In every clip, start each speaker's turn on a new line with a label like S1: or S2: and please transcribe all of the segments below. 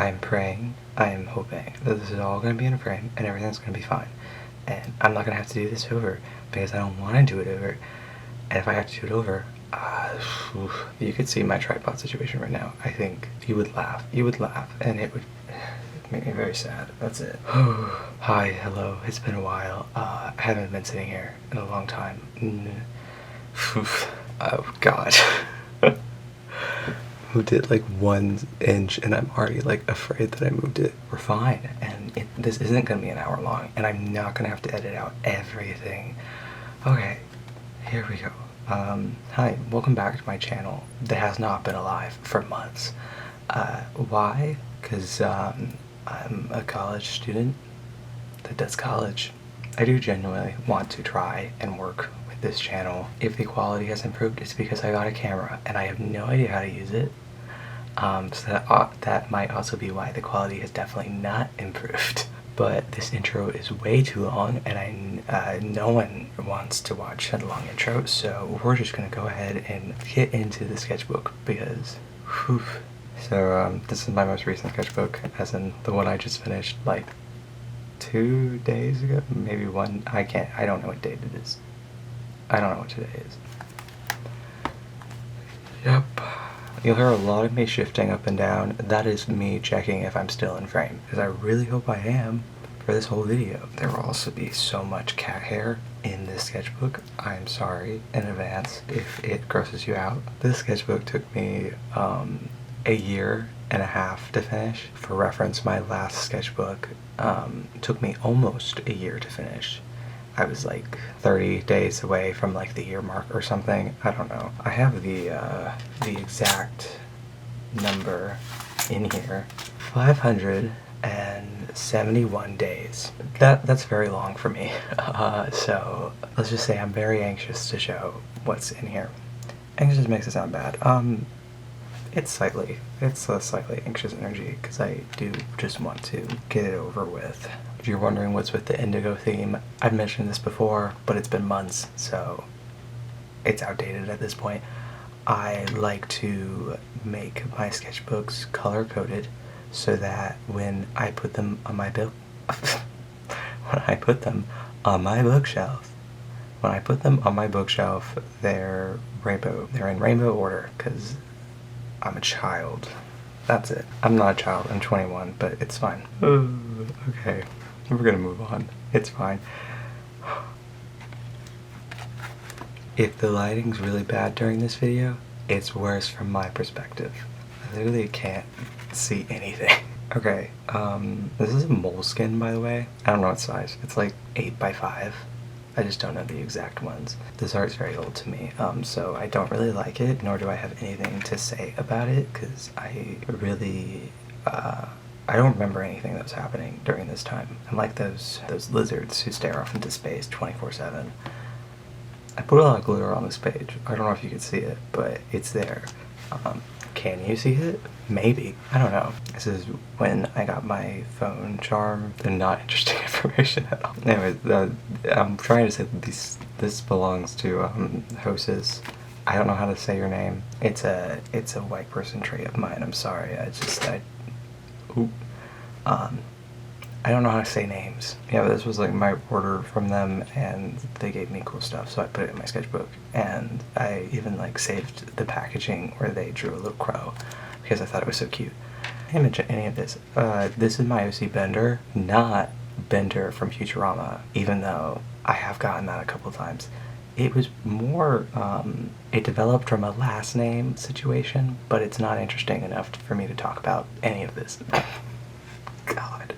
S1: I'm praying, I'm hoping that this is all going to be in a frame and everything's going to be fine. And I'm not going to have to do this over because I don't want to do it over. And if I have to do it over, you could see my tripod situation right now. I think you would laugh. You would laugh, and it would make me very sad. That's it. Hi, hello. It's been a while. I haven't been sitting here in a long time. Oh, God. Moved it like 1 inch, and I'm already like afraid that I moved it. We're fine, and this isn't gonna be an hour long, and I'm not gonna have to edit out everything. Okay, here we go. Hi, welcome back to my channel that has not been alive for months. Why? Because I'm a college student that does college. I do genuinely want to try and work with this channel. If the quality has improved, it's because I got a camera and I have no idea how to use it. So that might also be why the quality has definitely not improved. But this intro is way too long, and no one wants to watch a long intro, so we're just gonna go ahead and get into the sketchbook because, whew. So this is my most recent sketchbook, as in the one I just finished like 2 days ago, maybe 1. I don't know what date it is. I don't know what today is. Yep. You'll hear a lot of me shifting up and down. That is me checking if I'm still in frame, because I really hope I am for this whole video. There will also be so much cat hair in this sketchbook. I'm sorry in advance if it grosses you out. This sketchbook took me a year and a half to finish. For reference, my last sketchbook took me almost a year to finish. I was like 30 days away from like the year mark or something. I don't know. I have the exact number in here. 571 days. That's very long for me. So let's just say I'm very anxious to show what's in here. Anxious makes it sound bad. It's a slightly anxious energy because I do just want to get it over with. If you're wondering what's with the Indigo theme, I've mentioned this before, but it's been months, so it's outdated at this point. I like to make my sketchbooks color-coded so that when I put them on my bookshelf, they're rainbow. They're in rainbow order because I'm a child. That's it. I'm not a child. I'm 21, but it's fine. Okay. We're gonna move on. It's fine. If the lighting's really bad during this video, it's worse from my perspective. I literally can't see anything. Okay, this is a Moleskine, by the way. I don't know what size. It's like 8x5. I just don't know the exact ones. This art's very old to me, so I don't really like it, nor do I have anything to say about it, because I really, I don't remember anything that was happening during this time. I'm like those lizards who stare off into space 24/7. I put a lot of glitter on this page. I don't know if you can see it, but it's there. Can you see it? Maybe. I don't know. This is when I got my phone charm. They're not interesting information at all. Anyways, I'm trying to say that this belongs to Hostess. I don't know how to say your name. It's a white person trait of mine. I'm sorry. I don't know how to say names. Yeah, but this was like my order from them, and they gave me cool stuff, so I put it in my sketchbook. And I even like saved the packaging where they drew a little crow because I thought it was so cute. I didn't mention any of this. This is my OC Bender, not Bender from Futurama, even though I have gotten that a couple times. It was more, it developed from a last name situation, but it's not interesting enough for me to talk about any of this. God.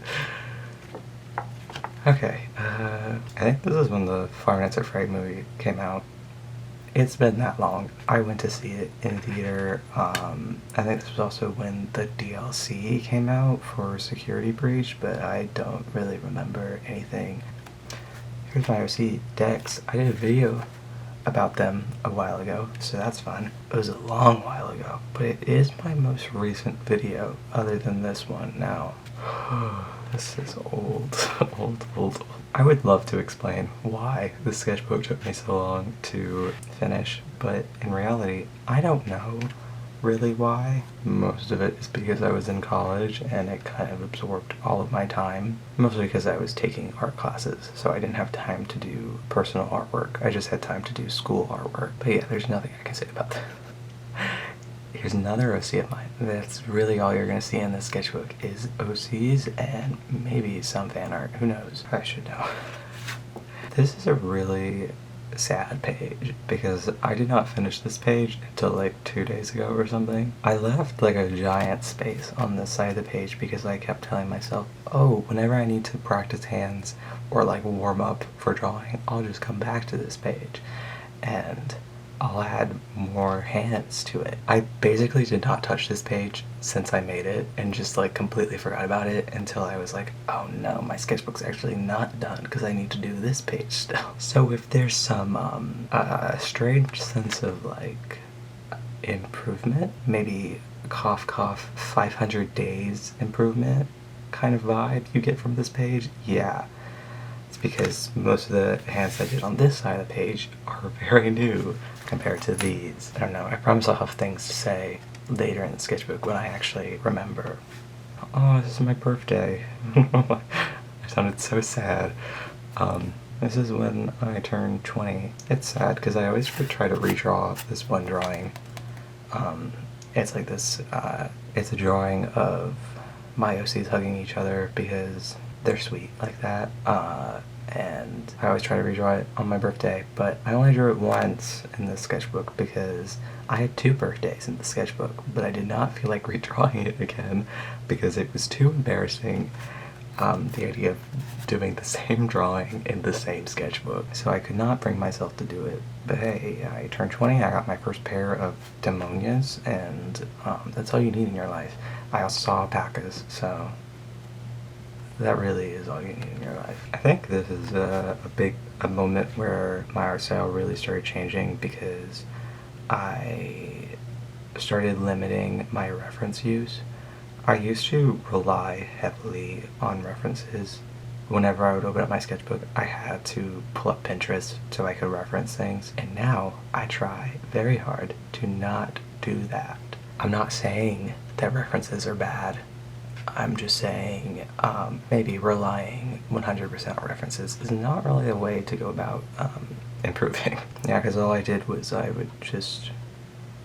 S1: Okay, I think this is when the Five Nights at Freddy's movie came out. It's been that long. I went to see it in theater. I think this was also when the DLC came out for Security Breach, but I don't really remember anything. Here's my OC decks. I did a video about them a while ago, so that's fun. It was a long while ago, but it is my most recent video other than this one now. This is old. old. I would love to explain why this sketchbook took me so long to finish, but in reality, I don't know. really why. Most of it is because I was in college and it kind of absorbed all of my time. Mostly because I was taking art classes, so I didn't have time to do personal artwork. I just had time to do school artwork. But yeah, there's nothing I can say about that. Here's another OC of mine. That's really all you're going to see in this sketchbook is OCs and maybe some fan art. Who knows? I should know. This is a really sad page because I did not finish this page until like 2 days ago or something. I left like a giant space on this side of the page because I kept telling myself, oh, whenever I need to practice hands or like warm up for drawing, I'll just come back to this page and I'll add more hands to it. I basically did not touch this page since I made it and just like completely forgot about it until I was like, oh no, my sketchbook's actually not done because I need to do this page still. So if there's some strange sense of like improvement, maybe cough cough 500 days improvement kind of vibe you get from this page, yeah. It's because most of the hands I did on this side of the page are very new compared to these. I don't know, I promise I'll have things to say later in the sketchbook when I actually remember. Oh, this is my birthday. I sounded so sad. This is when I turned 20. It's sad because I always try to redraw this one drawing. It's like this, it's a drawing of my OCs hugging each other because they're sweet like that. And I always try to redraw it on my birthday, but I only drew it once in this sketchbook because I had 2 birthdays in the sketchbook, but I did not feel like redrawing it again because it was too embarrassing, the idea of doing the same drawing in the same sketchbook. So I could not bring myself to do it. But hey, I turned 20, I got my first pair of demonias, and that's all you need in your life. I also saw alpacas, so that really is all you need in your life. I think this is a moment where my art style really started changing because I started limiting my reference use. I used to rely heavily on references. Whenever I would open up my sketchbook, I had to pull up Pinterest so I could reference things, and now I try very hard to not do that. I'm not saying that references are bad. I'm just saying maybe relying 100% on references is not really a way to go about improving. Yeah, because all I did was I would just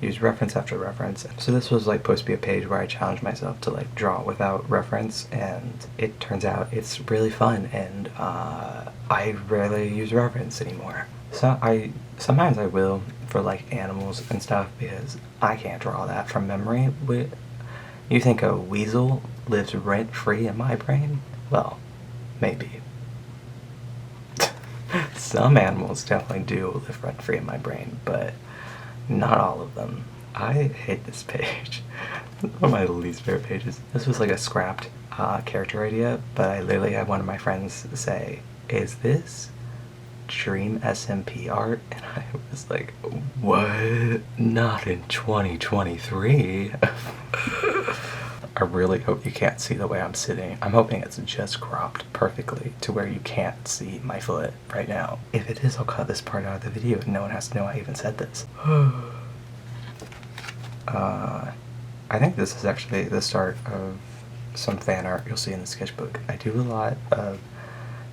S1: use reference after reference. So this was like supposed to be a page where I challenged myself to like draw without reference, and it turns out it's really fun, and I rarely use reference anymore. So sometimes I will for like animals and stuff because I can't draw that from memory. You think a weasel lives rent-free in my brain? Well, maybe. Some animals definitely do live rent-free in my brain, but not all of them. I hate this page. One of my least favorite pages. This was like a scrapped character idea, but I literally had one of my friends say, "Is this Dream SMP art?" And I was like, what? Not in 2023. I really hope you can't see the way I'm sitting. I'm hoping it's just cropped perfectly to where you can't see my foot right now. If it is, I'll cut this part out of the video and no one has to know I even said this. I think this is actually the start of some fan art you'll see in the sketchbook. I do a lot of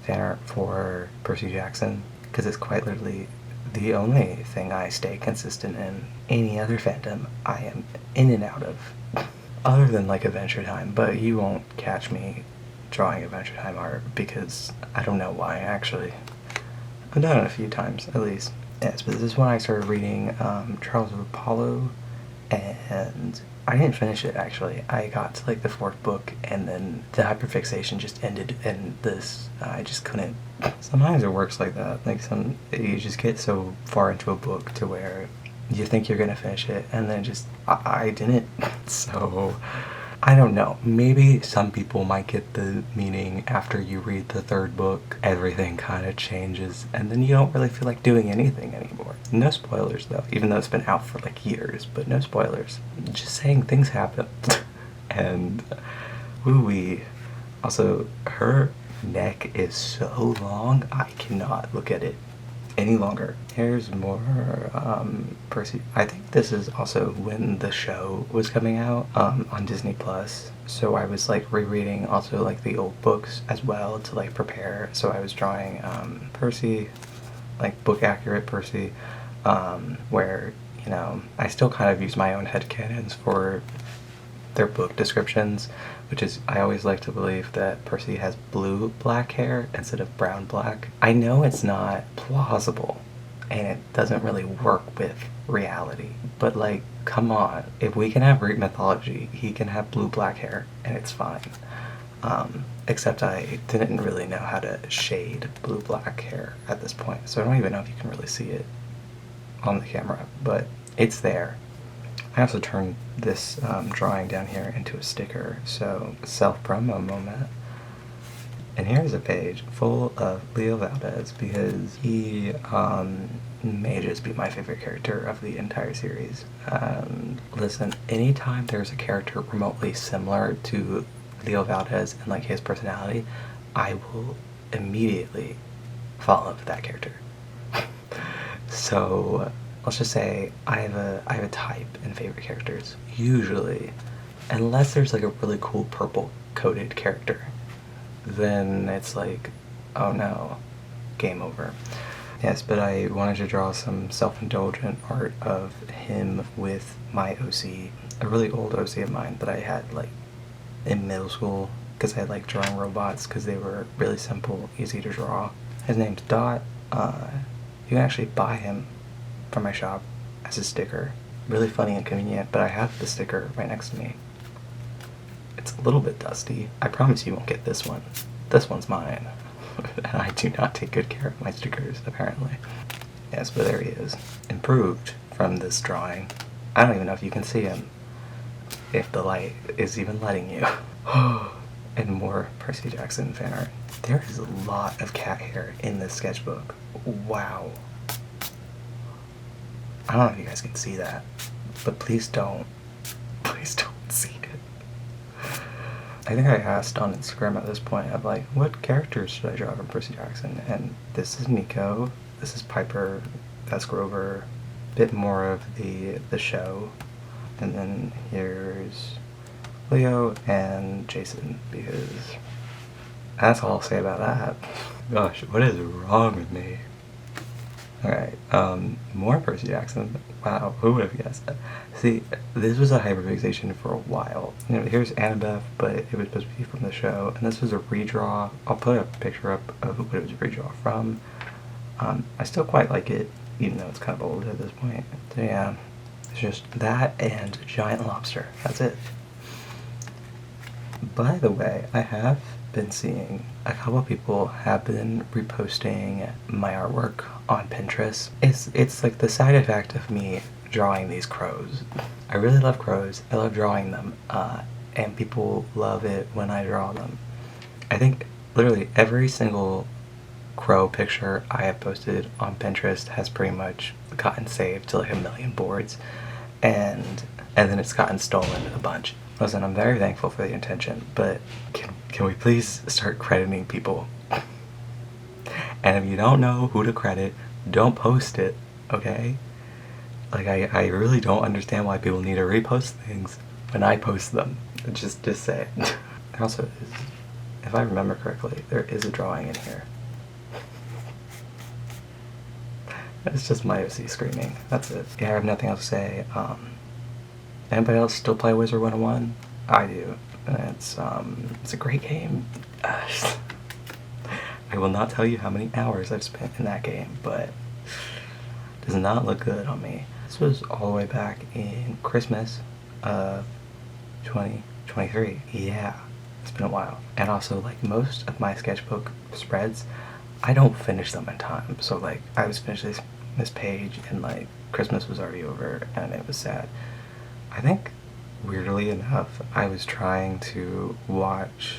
S1: fan art for Percy Jackson because it's quite literally the only thing I stay consistent in. Any other fandom I am in and out of. Other than like Adventure Time, but you won't catch me drawing Adventure Time art because I don't know why actually. I've done it a few times at least. Yes, but this is when I started reading Charles of Apollo, and I didn't finish it actually. I got to like the 4th book and then the hyperfixation just ended and this, I just couldn't. Sometimes it works like that, like you just get so far into a book to where you think you're gonna finish it and then just, I didn't. So, I don't know. Maybe some people might get the meaning after you read the 3rd book. Everything kind of changes and then you don't really feel like doing anything anymore. No spoilers though, even though it's been out for like years, but no spoilers. Just saying things happen. And, woo-wee. Also, her neck is so long, I cannot look at it any longer. Here's more Percy. I think this is also when the show was coming out on Disney Plus. So I was like rereading also like the old books as well to like prepare. So I was drawing Percy, like book accurate Percy, where, you know, I still kind of use my own headcanons for their book descriptions, which is, I always like to believe that Percy has blue-black hair instead of brown-black. I know it's not plausible, and it doesn't really work with reality, but like, come on. If we can have Greek mythology, he can have blue-black hair, and it's fine. Except I didn't really know how to shade blue-black hair at this point, so I don't even know if you can really see it on the camera, but it's there. I also turned this drawing down here into a sticker, so self-promo moment. And here's a page full of Leo Valdez because he may just be my favorite character of the entire series. Listen, anytime there's a character remotely similar to Leo Valdez and like his personality, I will immediately fall in love with that character. So let's just say I have a type in favorite characters. Usually, unless there's like a really cool purple coated character, then it's like, oh no, game over. Yes, but I wanted to draw some self-indulgent art of him with my OC, a really old OC of mine that I had like in middle school because I like drawing robots because they were really simple, easy to draw. His name's Dot. You can actually buy him from my shop as a sticker. Really funny and convenient, but I have the sticker right next to me. It's a little bit dusty. I promise you won't get this one. This one's mine. And I do not take good care of my stickers, apparently. Yes, but there he is. Improved from this drawing. I don't even know if you can see him. If the light is even letting you. And more Percy Jackson fan art. There is a lot of cat hair in this sketchbook. Wow. I don't know if you guys can see that, but please don't. Please don't see it. I think I asked on Instagram at this point of like, what characters should I draw from Percy Jackson? And this is Nico, this is Piper, that's Grover, a bit more of the show, and then here's Leo and Jason, because that's all I'll say about that. Gosh, what is wrong with me? Alright, more Percy Jackson. Wow, who would have guessed that? See, this was a hyperfixation for a while. You know, here's Annabeth, but it was supposed to be from the show, and this was a redraw. I'll put a picture up of what it was a redraw from. I still quite like it, even though it's kind of old at this point. So yeah, it's just that and Giant Lobster. That's it. By the way, I have been seeing a couple of people have been reposting my artwork on Pinterest. It's like the side effect of me drawing these crows. I really love crows. I love drawing them, and people love it when I draw them. I think literally every single crow picture I have posted on Pinterest has pretty much gotten saved to like 1 million boards, and then it's gotten stolen a bunch. Listen, I'm very thankful for the intention, but can we please start crediting people? And if you don't know who to credit, don't post it, okay? Like, I really don't understand why people need to repost things when I post them. Just say it. There also is, if I remember correctly, there is a drawing in here. It's just my OC screaming. That's it. Yeah, I have nothing else to say. Anybody else still play Wizard 101? I do. And it's a great game. I will not tell you how many hours I've spent in that game, but it does not look good on me. This was all the way back in Christmas of 2023. Yeah, it's been a while. And also, like, most of my sketchbook spreads, I don't finish them in time. So, like, I was finished this page, and, like, Christmas was already over, and it was sad. I think, weirdly enough, I was trying to watch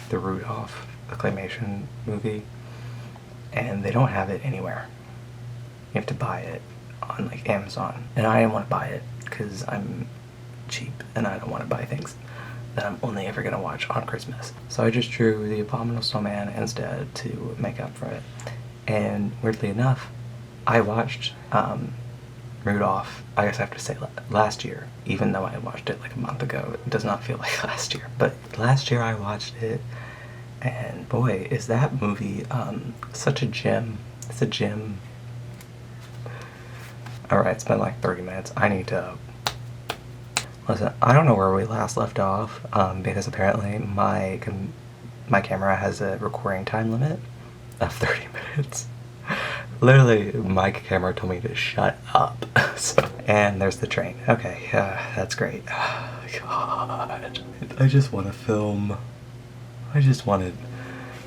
S1: the Rudolph claymation movie, and they don't have it anywhere. You have to buy it on like Amazon, and I didn't want to buy it because I'm cheap and I don't want to buy things that I'm only ever going to watch on Christmas. So I just drew the Abominable Snowman instead to make up for it. And weirdly enough, I watched Rudolph, I guess I have to say last year, even though I watched it like a month ago. It does not feel like last year. But last year I watched it, and boy, is that movie such a gem. It's a gem. Alright, it's been like 30 minutes. I need to... Listen, I don't know where we last left off, because apparently my camera has a recording time limit of 30 minutes. Literally, my camera told me to shut up. And there's the train. Okay, that's great. Oh, God. I just want to film. I just wanted...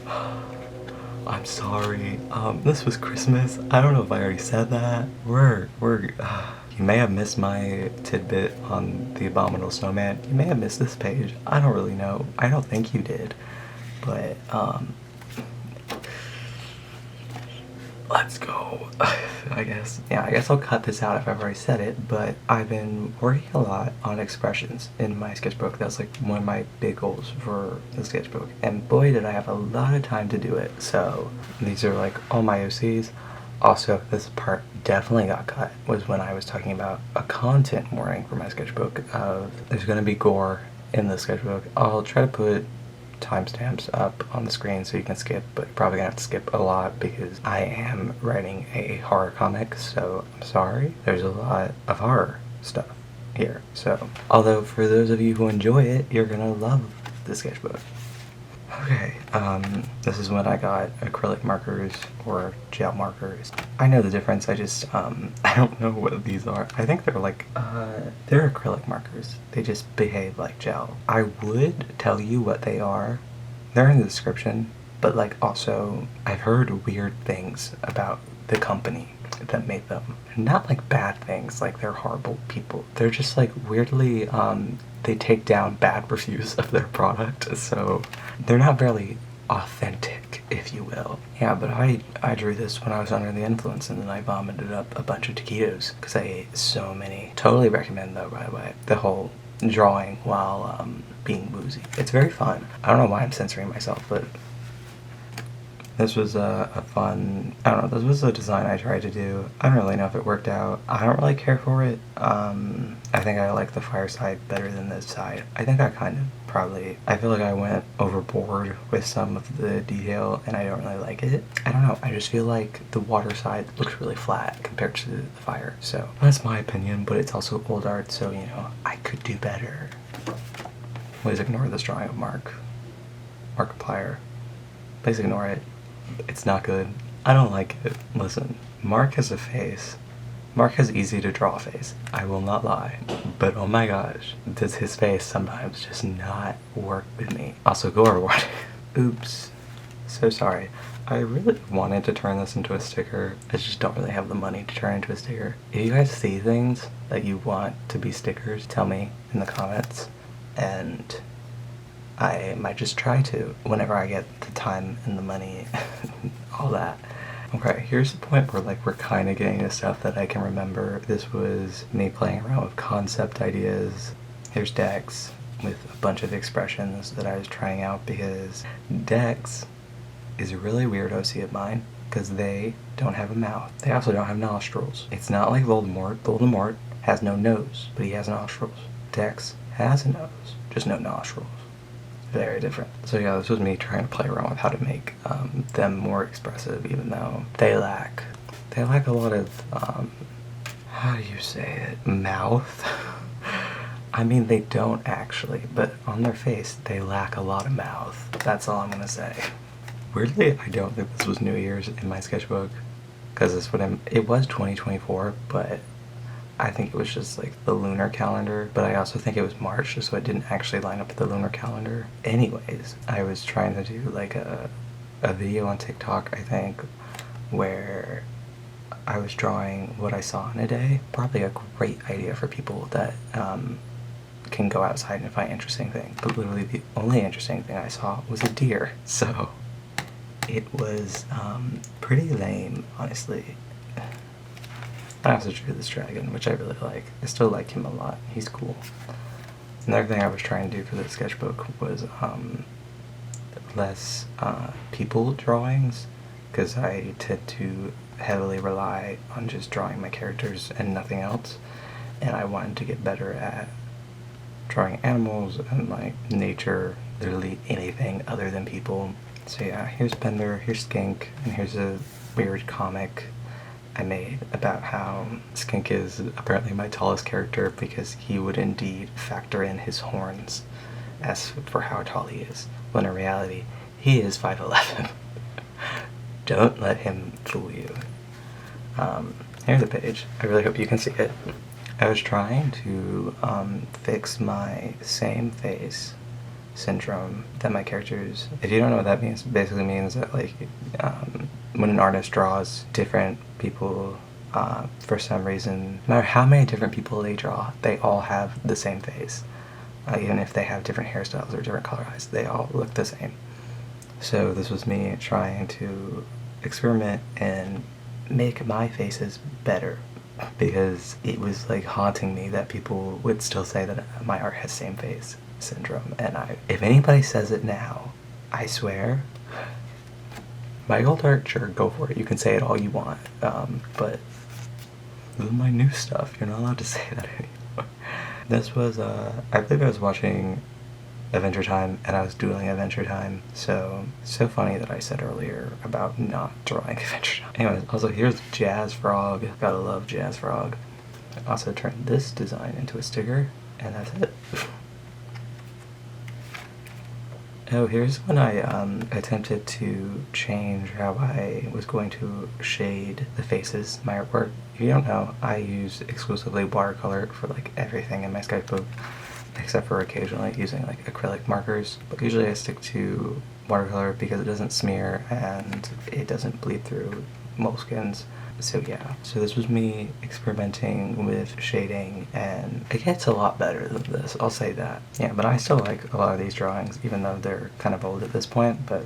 S1: I'm sorry. This was Christmas. I don't know if I already said that. You may have missed my tidbit on the Abominable Snowman. You may have missed this page. I don't really know. I don't think you did. But, let's go. I guess I'll cut this out if I've already said it, but I've been working a lot on expressions in my sketchbook. That's like one of my big goals for the sketchbook, and boy did I have a lot of time to do it. So these are like all my OCs. Also, this part definitely got cut, was when I was talking about a content warning for my sketchbook of there's going to be gore in the sketchbook. I'll try to put timestamps up on the screen so you can skip, but you're probably gonna have to skip a lot because I am writing a horror comic, so I'm sorry. There's a lot of horror stuff here. So, although for those of you who enjoy it, you're gonna love the sketchbook. Okay, this is when I got acrylic markers or gel markers. I know the difference, I don't know what these are. I think they're like, they're acrylic markers. They just behave like gel. I would tell you what they are. They're in the description, but like also, I've heard weird things about the company that made them. Not like bad things, like they're horrible people. They're just like weirdly, they take down bad reviews of their product, so they're not very authentic, if you will. Yeah, but I drew this when I was under the influence, and then I vomited up a bunch of taquitos because I ate so many. Totally recommend though, by the way, the whole drawing while being woozy. It's very fun. I don't know why I'm censoring myself, but this was a fun, I don't know, this was a design I tried to do. I don't really know if it worked out. I don't really care for it. I think I like the fire side better than this side. I think I kind of I feel like I went overboard with some of the detail and I don't really like it. I don't know, I just feel like the water side looks really flat compared to the fire. So that's my opinion, but it's also old art, so you know, I could do better. Please ignore this drawing of Markiplier. Please ignore it. It's not good. I don't like it. Listen, Mark has a face. Mark has easy to draw face. I will not lie. But oh my gosh, does his face sometimes just not work with me. Also, gore warning. Oops. So sorry. I really wanted to turn this into a sticker. I just don't really have the money to turn it into a sticker. If you guys see things that you want to be stickers, tell me in the comments. And I might just try to whenever I get the time and the money, all that. Okay, here's the point where like we're kind of getting to stuff that I can remember. This was me playing around with concept ideas. Here's Dex with a bunch of expressions that I was trying out because Dex is a really weird OC of mine because they don't have a mouth. They also don't have nostrils. It's not like Voldemort. Voldemort has no nose, but he has nostrils. Dex has a nose, just no nostrils. Very different. So yeah, this was me trying to play around with how to make them more expressive, even though they lack a lot of, how do you say it, mouth? I mean, they don't actually, but on their face, they lack a lot of mouth. That's all I'm gonna say. Weirdly, I don't think this was New Year's in my sketchbook, because it was 2024, but I think it was just like the lunar calendar, but I also think it was March, so it didn't actually line up with the lunar calendar. Anyways, I was trying to do like a video on TikTok, I think, where I was drawing what I saw in a day. Probably a great idea for people that can go outside and find interesting things. But literally the only interesting thing I saw was a deer. So it was pretty lame, honestly. I also drew this dragon, which I really like. I still like him a lot. He's cool. Another thing I was trying to do for the sketchbook was less people drawings because I tend to heavily rely on just drawing my characters and nothing else, and I wanted to get better at drawing animals and like nature, literally anything other than people. So yeah, here's Bender, here's Skink, and here's a weird comic I made about how Skink is apparently my tallest character because he would indeed factor in his horns as for how tall he is, when in reality he is 5'11". Don't let him fool you. Here's the page. I really hope you can see it. I was trying to fix my same face syndrome that my characters... If you don't know what that means, it basically means that like when an artist draws different people, for some reason, no matter how many different people they draw, they all have the same face. Even if they have different hairstyles or different color eyes, they all look the same. So this was me trying to experiment and make my faces better, because it was like haunting me that people would still say that my art has same face syndrome. And if anybody says it now, I swear, my old art, sure, go for it. You can say it all you want, but this is my new stuff. You're not allowed to say that anymore. This was, I believe I was watching Adventure Time, and I was doing Adventure Time, so funny that I said earlier about not drawing Adventure Time. Anyways, also here's Jazz Frog. Gotta love Jazz Frog. I also turned this design into a sticker, and that's it. Oh, here's when I attempted to change how I was going to shade the faces in my artwork. If you don't know, I use exclusively watercolor for like everything in my sketchbook, except for occasionally using like acrylic markers. But usually I stick to watercolor because it doesn't smear and it doesn't bleed through moleskins. So yeah, so this was me experimenting with shading, and it gets a lot better than this, I'll say that. Yeah, but I still like a lot of these drawings, even though they're kind of old at this point, but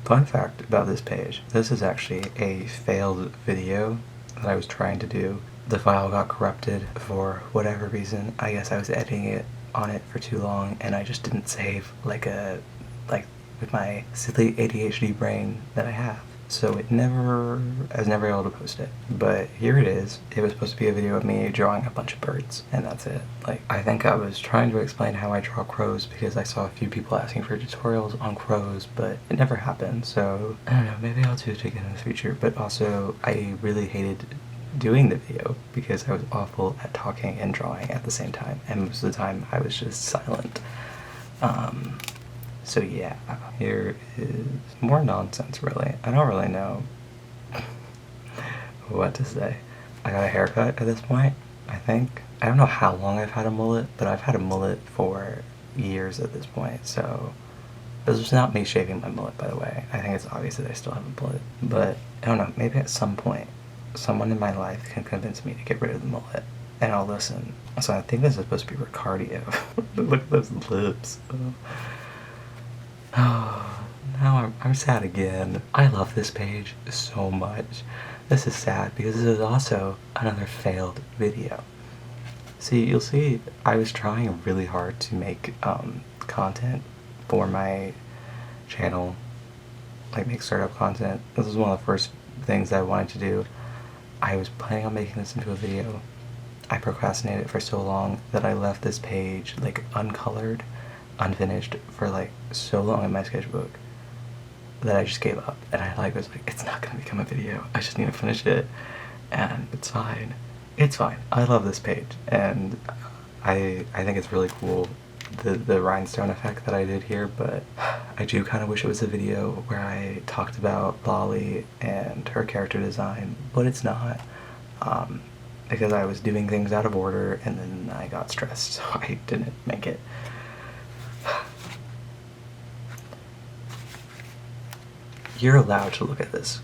S1: Fun fact about this page, this is actually a failed video that I was trying to do. The file got corrupted for whatever reason. I guess I was editing it on it for too long and I just didn't save like with my silly ADHD brain that I have. So I was never able to post it. But here it is. It was supposed to be a video of me drawing a bunch of birds, and that's it. Like, I think I was trying to explain how I draw crows because I saw a few people asking for tutorials on crows, but it never happened. So I don't know, maybe I'll do it again in the future. But also, I really hated doing the video because I was awful at talking and drawing at the same time, and most of the time I was just silent. So yeah, here is more nonsense really. I don't really know what to say. I got a haircut at this point, I think. I don't know how long I've had a mullet, but I've had a mullet for years at this point, so this is not me shaving my mullet, by the way. I think it's obvious that I still have a mullet, but I don't know, maybe at some point someone in my life can convince me to get rid of the mullet, and I'll listen. So I think this is supposed to be Ricardio. Look at those lips. Oh, now I'm sad again. I love this page so much. This is sad because this is also another failed video. See, you'll see I was trying really hard to make content for my channel, like make startup content. This was one of the first things I wanted to do. I was planning on making this into a video. I procrastinated for so long that I left this page like uncolored, unfinished for like so long in my sketchbook that I just gave up, and I was like, it's not gonna become a video, I just need to finish it, and it's fine. It's fine. I love this page, and I think it's really cool, the rhinestone effect that I did here, but I do kind of wish it was a video where I talked about Lolly and her character design, but it's not, because I was doing things out of order and then I got stressed, so I didn't make it. You're allowed to look at this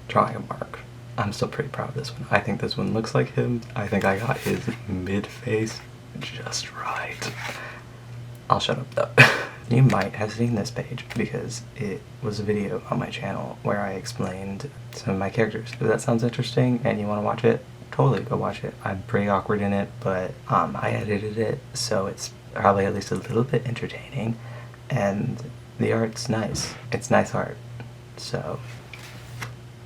S1: drawing of Mark. I'm still pretty proud of this one. I think this one looks like him. I think I got his mid-face just right. I'll shut up though. You might have seen this page because it was a video on my channel where I explained some of my characters. If that sounds interesting and you want to watch it, totally go watch it. I'm pretty awkward in it, but I edited it, so it's probably at least a little bit entertaining, and the art's nice. It's nice art. So,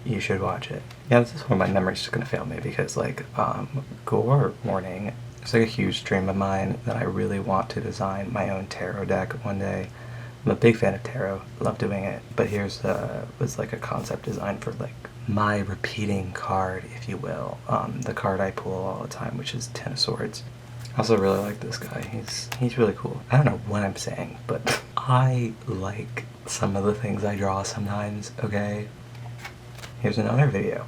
S1: you should watch it. Yeah, this is when my memory's just gonna fail me because like gore warning. It's like a huge dream of mine that I really want to design my own tarot deck one day. I'm a big fan of tarot, love doing it, but here's was like a concept design for like my repeating card, if you will. The card I pull all the time, which is Ten of Swords. I also really like this guy. He's really cool. I don't know what I'm saying, but I like some of the things I draw sometimes, okay? Here's another video.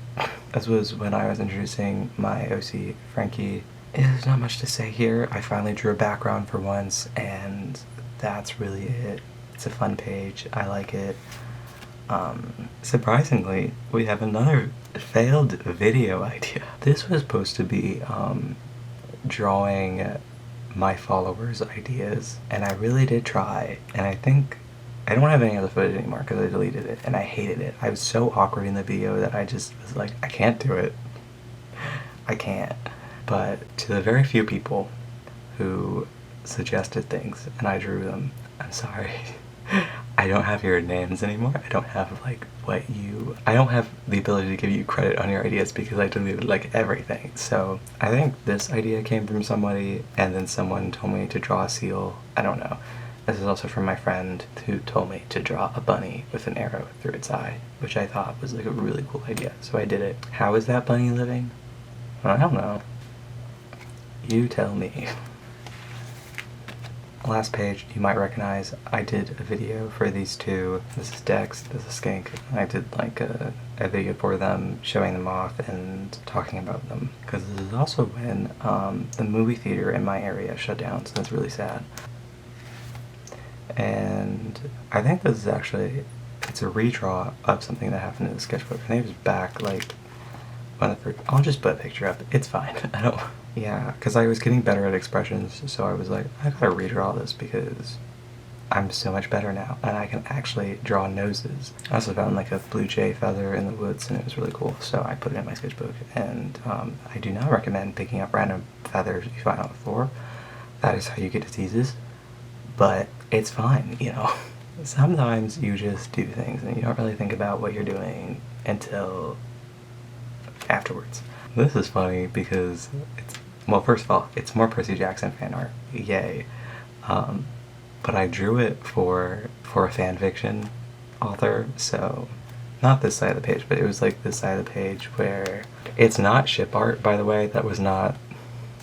S1: This was when I was introducing my OC, Frankie. There's not much to say here. I finally drew a background for once, and that's really it. It's a fun page. I like it. Surprisingly, we have another failed video idea. This was supposed to be drawing my followers' ideas, and I really did try, and I think I don't have any of the footage anymore because I deleted it, and I hated it. I was so awkward in the video that I just was like, I can't do it. I can't. But to the very few people who suggested things, and I drew them, I'm sorry. I don't have your names anymore. I don't have like I don't have the ability to give you credit on your ideas because I deleted like everything. So I think this idea came from somebody, and then someone told me to draw a seal. I don't know. This is also from my friend who told me to draw a bunny with an arrow through its eye, which I thought was like a really cool idea. So I did it. How is that bunny living? I don't know. You tell me. Last page, you might recognize, I did a video for these two. This is Dex, this is Skink. I did like a video for them, showing them off and talking about them. Because this is also when the movie theater in my area shut down, so that's really sad. And I think this is actually, it's a redraw of something that happened in the sketchbook. I think it was back like, I'll just put a picture up, it's fine. I don't. Yeah, because I was getting better at expressions, so I was like, I gotta redraw this because I'm so much better now, and I can actually draw noses. I also found like a blue jay feather in the woods, and it was really cool, so I put it in my sketchbook. And I do not recommend picking up random feathers you find on the floor. That is how you get diseases, but it's fine, you know. Sometimes you just do things, and you don't really think about what you're doing until afterwards. This is funny because it's, well, first of all, it's more Percy Jackson fan art, yay. But I drew it for a fan fiction author, so not this side of the page, but it was like this side of the page where it's not ship art, by the way. That was not,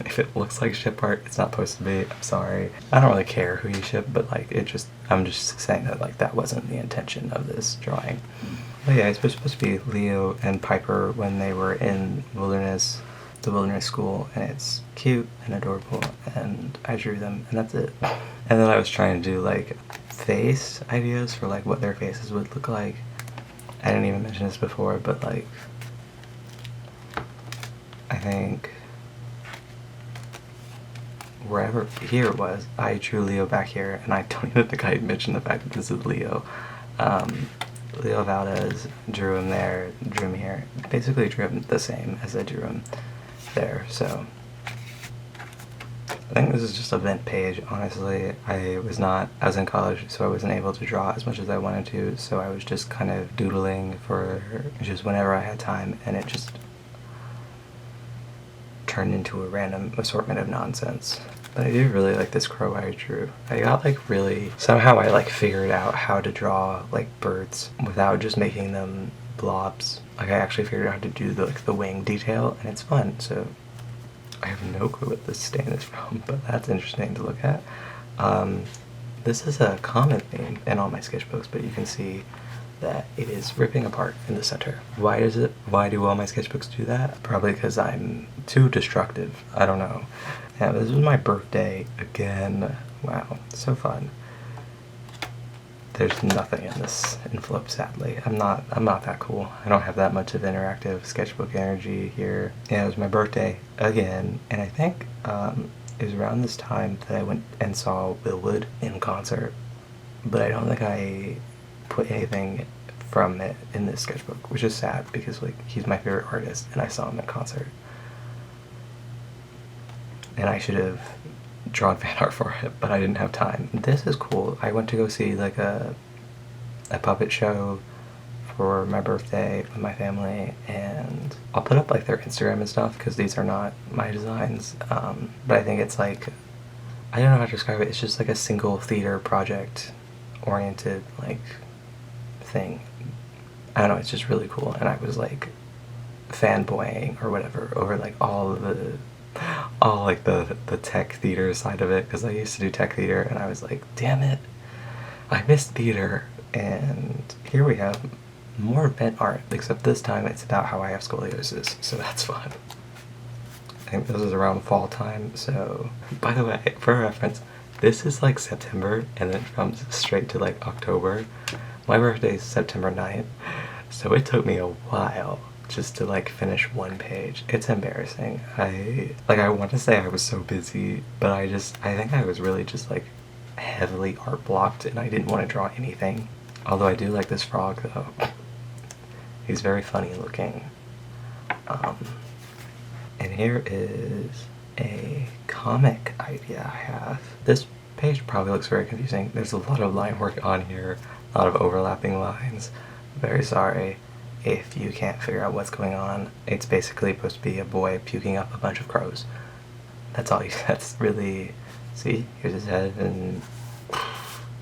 S1: if it looks like ship art, it's not supposed to be. I'm sorry. I don't really care who you ship, but like it just, I'm just saying that like that wasn't the intention of this drawing. But yeah, it's supposed to be Leo and Piper when they were in the wilderness school, and it's cute and adorable, and I drew them, and that's it. And then I was trying to do like face ideas for like what their faces would look like. I didn't even mention this before, but like I think wherever here it was, I drew Leo back here, and I don't even think I mentioned the fact that this is Leo. Leo Valdez, drew him there, drew him here. Basically drew him the same as I drew him there, so I think this is just a vent page, honestly. I was in college, so I wasn't able to draw as much as I wanted to, so I was just kind of doodling for just whenever I had time, and it just turned into a random assortment of nonsense. But I do really like this crow I drew. I got like really, somehow I like figured out how to draw like birds without just making them blobs. Like I actually figured out how to do the wing detail, and it's fun. So I have no clue what this stain is from, but that's interesting to look at. This is a common theme in all my sketchbooks, but you can see that it is ripping apart in the center. Why do all my sketchbooks do that? Probably because I'm too destructive. I don't know. Yeah, this was my birthday again. Wow, so fun. There's nothing in this envelope, sadly. I'm not that cool. I don't have that much of interactive sketchbook energy here. Yeah, it was my birthday again, and I think it was around this time that I went and saw Will Wood in concert, but I don't think I put anything from it in this sketchbook, which is sad because like he's my favorite artist, and I saw him in concert. And I should have drawn fan art for it, but I didn't have time. This is cool. I went to go see like a puppet show for my birthday with my family, and I'll put up like their Instagram and stuff because these are not my designs, but I think it's like, I don't know how to describe it, it's just like a single theater project oriented like thing. I don't know, it's just really cool, and I was like fanboying or whatever over like all the tech theater side of it, because I used to do tech theater and I was like, damn it, I missed theater. And here we have more event art, except this time it's about how I have scoliosis, so that's fun. I think this is around fall time, so by the way, for reference, this is like September and then it comes straight to like October. My birthday is September 9th, so it took me a while just to like finish one page. It's embarrassing. I want to say I was so busy, but I think I was really just like heavily art blocked and I didn't want to draw anything. Although I do like this frog though. He's very funny looking. And here is a comic idea I have. This page probably looks very confusing. There's a lot of line work on here, a lot of overlapping lines. Very sorry if you can't figure out what's going on. It's basically supposed to be a boy puking up a bunch of crows. That's all that's really, see, here's his head and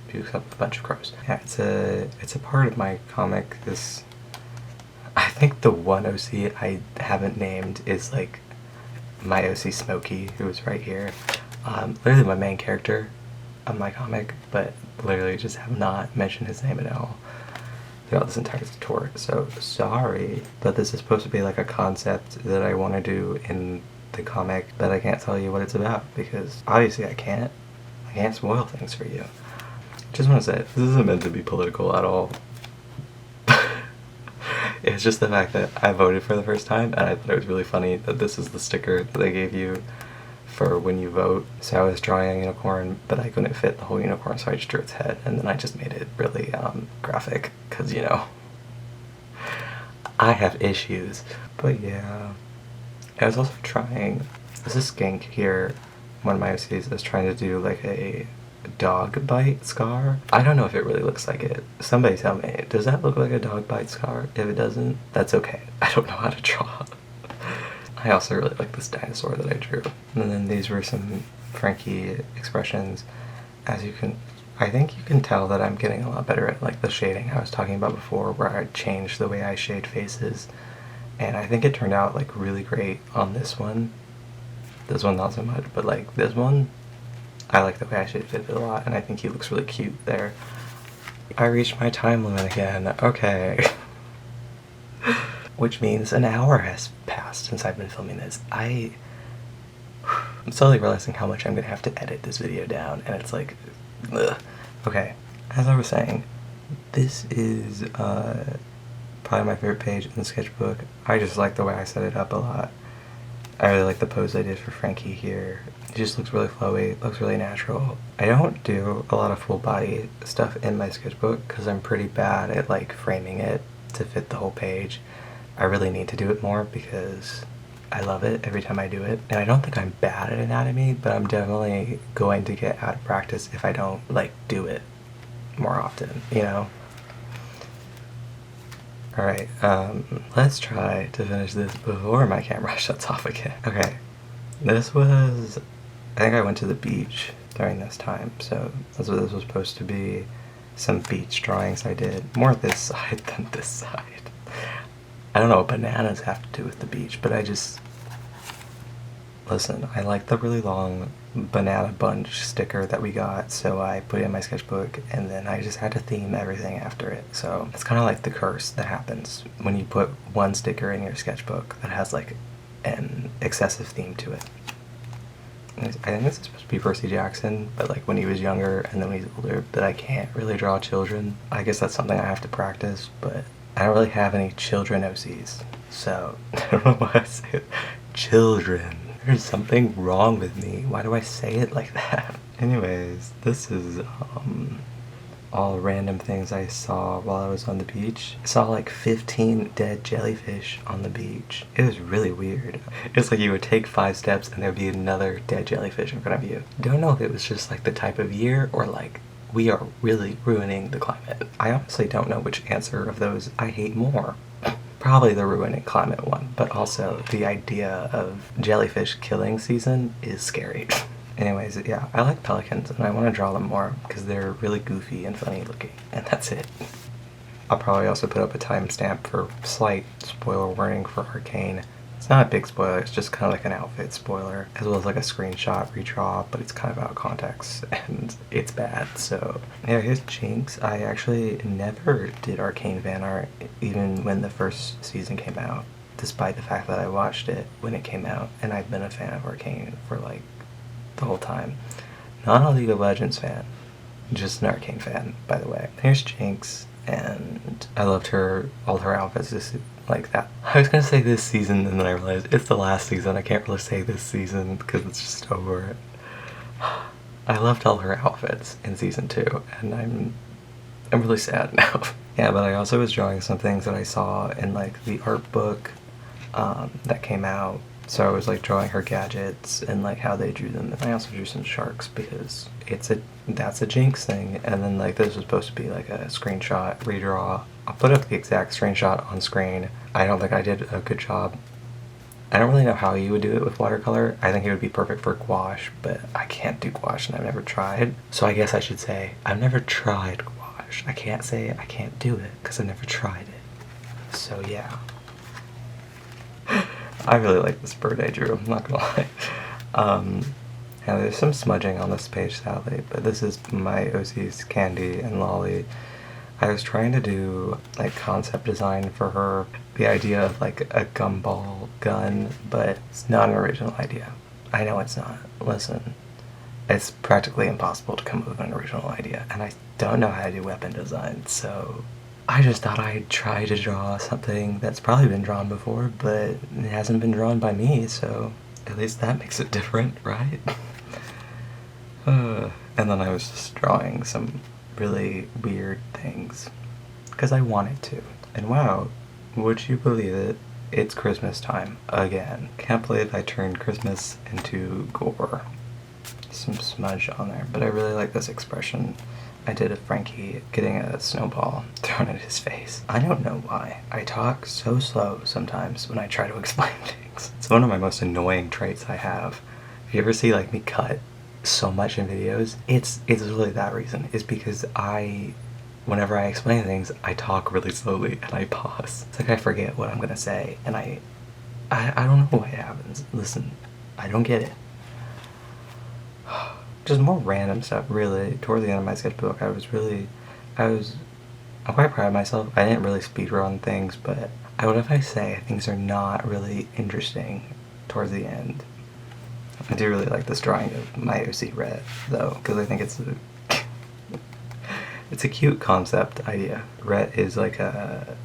S1: pukes up a bunch of crows. Yeah, it's a part of my comic. This, I think the one OC I haven't named is like my OC Smokey, who is right here. Literally my main character of my comic, but literally just have not mentioned his name at all throughout this entire tour. So sorry, but this is supposed to be like a concept that I want to do in the comic, but I can't tell you what it's about because obviously I can't spoil things for you. Just want to say, this isn't meant to be political at all. It's just the fact that I voted for the first time, and I thought it was really funny that this is the sticker that they gave you for when you vote. So I was drawing a unicorn, but I couldn't fit the whole unicorn, so I just drew its head, and then I just made it really graphic, because, you know, I have issues. But yeah, I was also trying, this is Skink here, one of my OCs, is trying to do like a dog bite scar. I don't know if it really looks like it. Somebody tell me, does that look like a dog bite scar? If it doesn't, that's okay. I don't know how to draw. I also really like this dinosaur that I drew. And then these were some Frankie expressions. As you can, I think you can tell that I'm getting a lot better at like the shading I was talking about before, where I changed the way I shade faces. And I think it turned out like really great on this one. This one not so much, but like this one, I like the way I shaded it a lot, and I think he looks really cute there. I reached my time limit again. Okay. Which means an hour has passed since I've been filming this. I'm slowly realizing how much I'm gonna have to edit this video down, and it's like, ugh. Okay, as I was saying, this is probably my favorite page in the sketchbook. I just like the way I set it up a lot. I really like the pose I did for Frankie here. It just looks really flowy, looks really natural. I don't do a lot of full body stuff in my sketchbook because I'm pretty bad at like framing it to fit the whole page. I really need to do it more because I love it every time I do it. And I don't think I'm bad at anatomy, but I'm definitely going to get out of practice if I don't like do it more often, you know? Alright, let's try to finish this before my camera shuts off again. Okay, this was, I think I went to the beach during this time, so that's what this was supposed to be. Some beach drawings I did, more this side than this side. I don't know what bananas have to do with the beach, but I just, listen, I like the really long banana bunch sticker that we got, so I put it in my sketchbook, and then I just had to theme everything after it. So it's kind of like the curse that happens when you put one sticker in your sketchbook that has like an excessive theme to it. I think this is supposed to be Percy Jackson, but like when he was younger and then when he's older, but I can't really draw children. I guess that's something I have to practice, but I don't really have any children OCs, so I don't know why I say it. Children. There's something wrong with me. Why do I say it like that? Anyways, this is all random things I saw while I was on the beach. I saw like 15 dead jellyfish on the beach. It was really weird. It's like you would take 5 steps and there'd be another dead jellyfish in front of you. Don't know if it was just like the type of year or like we are really ruining the climate. I honestly don't know which answer of those I hate more. Probably the ruining climate one, but also the idea of jellyfish killing season is scary. Anyways, yeah, I like pelicans and I want to draw them more because they're really goofy and funny looking, and that's it. I'll probably also put up a timestamp for slight spoiler warning for Arcane. It's not a big spoiler, it's just kind of like an outfit spoiler, as well as like a screenshot redraw, but it's kind of out of context, and it's bad, so... Yeah, here's Jinx. I actually never did Arcane fan art, even when the first season came out, despite the fact that I watched it when it came out, and I've been a fan of Arcane for, like, the whole time. Not a League of Legends fan, just an Arcane fan, by the way. Here's Jinx, and I loved all her outfits just like that. I was gonna say this season, and then I realized it's the last season. I can't really say this season because it's just over. I loved all her outfits in season 2, and I'm really sad now. Yeah, but I also was drawing some things that I saw in like the art book that came out. So I was like drawing her gadgets and like how they drew them. And I also drew some sharks because that's a Jinx thing. And then like this was supposed to be like a screenshot redraw. I'll put up the exact screenshot on screen. I don't think I did a good job. I don't really know how you would do it with watercolor. I think it would be perfect for gouache, but I can't do gouache and I've never tried. So I guess I should say I've never tried gouache. I can't say I can't do it because I've never tried it. So yeah. I really like this bird I drew, I'm not gonna lie. Yeah, there's some smudging on this page sadly, but this is my OC's Candy and Lolly. I was trying to do like concept design for her, the idea of like a gumball gun, but it's not an original idea. I know it's not. Listen, it's practically impossible to come up with an original idea, and I don't know how to do weapon design, so I just thought I'd try to draw something that's probably been drawn before, but it hasn't been drawn by me, so at least that makes it different, right? And then I was just drawing some really weird things, because I wanted to. And wow, would you believe it? It's Christmas time again. Can't believe I turned Christmas into gore. Some smudge on there, but I really like this expression. I did a Frankie getting a snowball thrown at his face. I don't know why. I talk so slow sometimes when I try to explain things. It's one of my most annoying traits I have. If you ever see like me cut so much in videos, it's really that reason. It's because whenever I explain things, I talk really slowly and I pause. It's like I forget what I'm gonna say, and I don't know why it happens. Listen, I don't get it. Just more random stuff, really. Toward the end of my sketchbook, I'm quite proud of myself. I didn't really speedrun things, but what if I say things are not really interesting towards the end? I do really like this drawing of my OC Red, though, because I think it's a cute concept idea. Rhett is like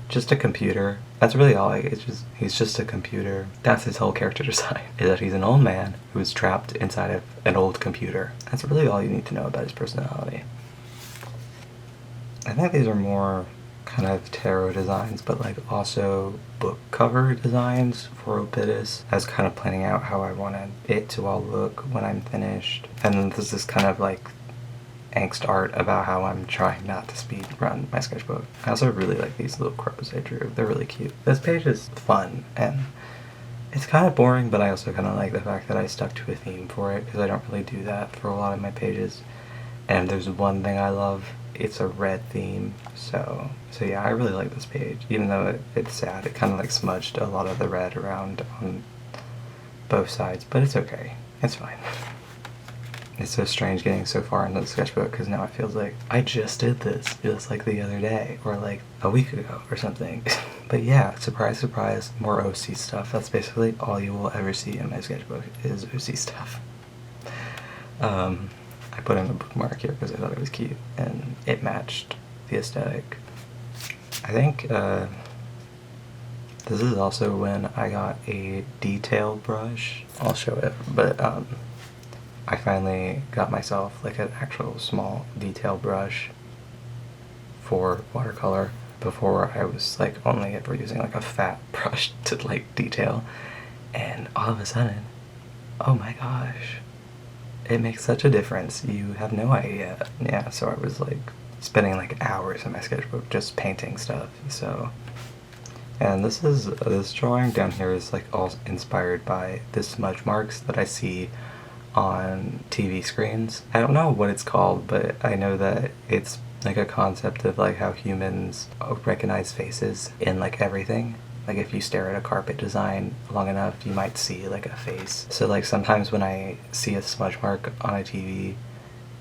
S1: just a computer. That's really all he's just a computer. That's his whole character design, is that he's an old man who's trapped inside of an old computer. That's really all you need to know about his personality. I think these are more kind of tarot designs, but like also book cover designs for Obitus. I was kind of planning out how I wanted it to all look when I'm finished. And then this is kind of like angst art about how I'm trying not to speed run my sketchbook. I also really like these little crows I drew. They're really cute. This page is fun, and it's kind of boring, but I also kind of like the fact that I stuck to a theme for it, because I don't really do that for a lot of my pages. And there's one thing I love, it's a red theme, so yeah, I really like this page. Even though it's sad, it kind of like smudged a lot of the red around on both sides, but it's okay. It's fine. It's so strange getting so far into the sketchbook, because now it feels like I just did this just like the other day, or like a week ago or something. But yeah, surprise surprise, more OC stuff. That's basically all you will ever see in my sketchbook is OC stuff. I put in a bookmark here because I thought it was cute and it matched the aesthetic. I think this is also when I got a detail brush. I'll show it, but I finally got myself like an actual small detail brush for watercolor. Before I was like only ever using like a fat brush to like detail, and all of a sudden, oh my gosh, It makes such a difference. You have no idea. Yeah, so I was like spending like hours in my sketchbook just painting stuff. So, and this drawing down here is like all inspired by the smudge marks that I see on TV screens. I don't know what it's called, but I know that it's like a concept of like how humans recognize faces in like everything. Like if you stare at a carpet design long enough, you might see like a face. So like sometimes when I see a smudge mark on a TV,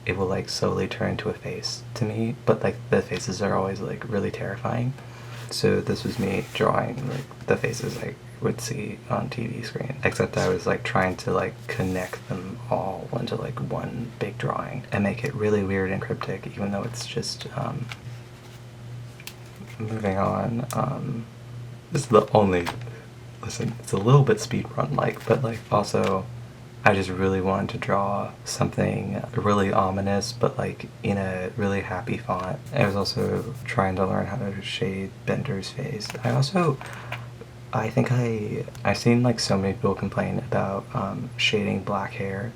S1: it will like slowly turn into a face to me, but like the faces are always like really terrifying. So this was me drawing like the faces I would see on TV screen, except I was like trying to like connect them all into like one big drawing and make it really weird and cryptic, even though it's just moving on. This is the only, listen, it's a little bit speedrun-like, but like also I just really wanted to draw something really ominous, but like in a really happy font. I was also trying to learn how to shade Bender's face. I think I've seen like so many people complain about shading black hair,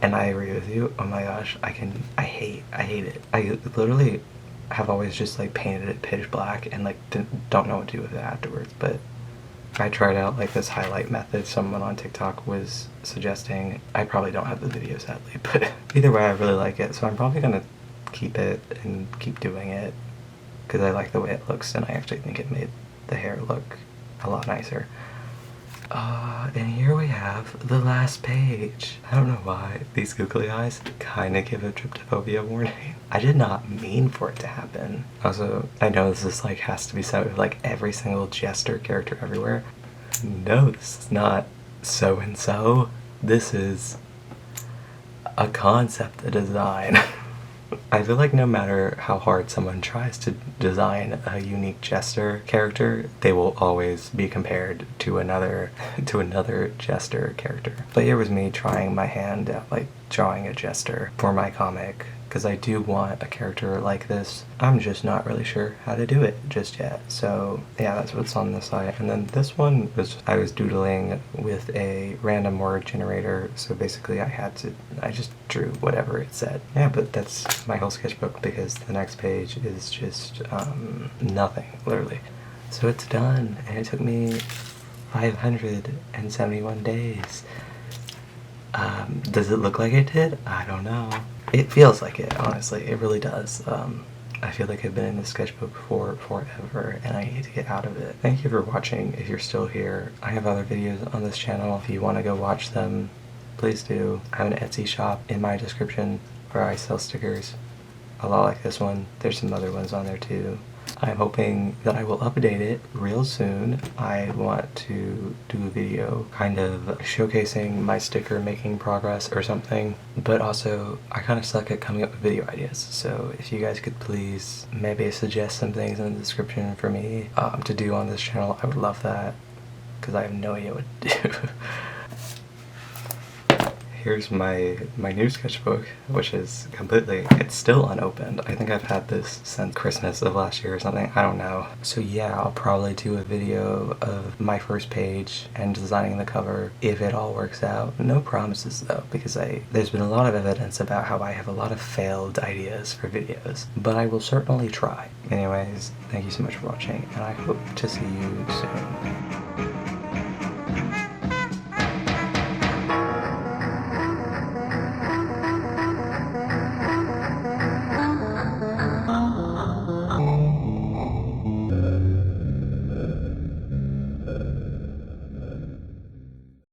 S1: and I agree with you. Oh my gosh, I hate it. I literally have always just like painted it pitch black and like don't know what to do with it afterwards. But I tried out like this highlight method someone on TikTok was suggesting. I probably don't have the video sadly, but either way I really like it, so I'm probably gonna keep it and keep doing it because I like the way it looks and I actually think it made the hair look a lot nicer. And here we have the last page. I don't know why these googly eyes kind of give a tryptophobia warning. I did not mean for it to happen. Also, I know this is like has to be said with like every single Jester character everywhere. No, this is not so and so. This is a concept, a design. I feel like no matter how hard someone tries to design a unique Jester character, they will always be compared to another Jester character. But here was me trying my hand at like drawing a Jester for my comic, because I do want a character like this. I'm just not really sure how to do it just yet. So yeah, that's what's on this side. And then this one was, I was doodling with a random word generator. So basically I just drew whatever it said. Yeah, but that's my whole sketchbook because the next page is just nothing, literally. So it's done, and it took me 571 days. Does it look like it did? I don't know. It feels like it, honestly. It really does. I feel like I've been in this sketchbook for forever, and I need to get out of it. Thank you for watching if you're still here. I have other videos on this channel. If you want to go watch them, please do. I have an Etsy shop in my description where I sell stickers. A lot like this one. There's some other ones on there too. I'm hoping that I will update it real soon. I want to do a video kind of showcasing my sticker making progress or something, but also I kind of suck at coming up with video ideas, so if you guys could please maybe suggest some things in the description for me to do on this channel, I would love that, because I have no idea what to do. Here's my new sketchbook, which is it's still unopened. I think I've had this since Christmas of last year or something, I don't know. So yeah, I'll probably do a video of my first page and designing the cover if it all works out. No promises though, because there's been a lot of evidence about how I have a lot of failed ideas for videos, but I will certainly try. Anyways, thank you so much for watching, and I hope to see you soon.